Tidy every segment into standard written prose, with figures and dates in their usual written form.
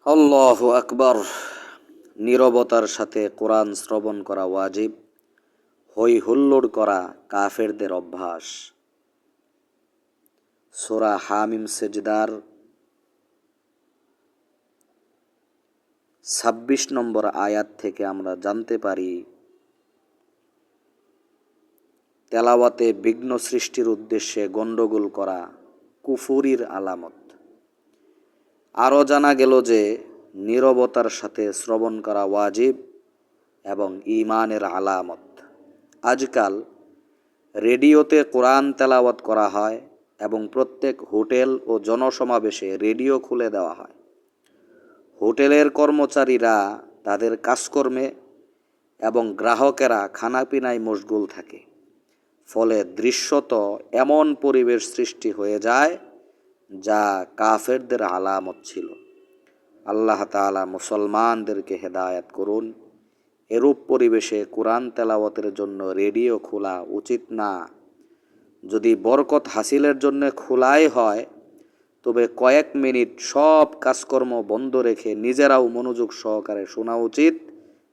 আল্লাহু আকবার। নীরবতার সাথে কোরআন শ্রবণ করা ওয়াজিব, হই হুল্লোড় করা কাফেরদের অভ্যাস। সূরা হামিম সেজদার ২৬ নম্বর আয়াত থেকে আমরা জানতে পারি, তেলাওয়াতে বিঘ্ন সৃষ্টির উদ্দেশ্যে গণ্ডগোল করা কুফুরির আলামত। আরও জানা গেল যে নীরবতার সাথে শ্রবণ করা ওয়াজিব এবং ঈমানের আলামত। আজকাল রেডিওতে কোরআন তেলাওয়াত করা হয় এবং প্রত্যেক হোটেল ও জনসমাবেশে রেডিও খুলে দেওয়া হয়। হোটেলের কর্মচারীরা তাদের কাজকর্মে এবং গ্রাহকেরা খানাপিনায় মশগুল থাকে। ফলে দৃশ্যত এমন পরিবেশ সৃষ্টি হয়ে যায় যা কাফেরদের আলামত ছিল। আল্লাহ তাআলা মুসলমানদেরকে হেদায়েত করুন। এরূপ পরিবেশে কোরআন তেলাওয়াতের জন্য রেডিও খোলা উচিত না। যদি বরকত হাসিলের জন্য খোলাই হয়, তবে কয়েক মিনিট সব কাজকর্ম বন্ধ রেখে নিজেরাও মনোযোগ সহকারে শোনা উচিত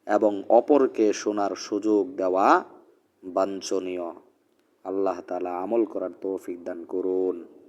এবং অপরকে শোনার সুযোগ দেওয়া বাঞ্ছনীয়। আল্লাহ তাআলা আমল করার তৌফিক দান করুন।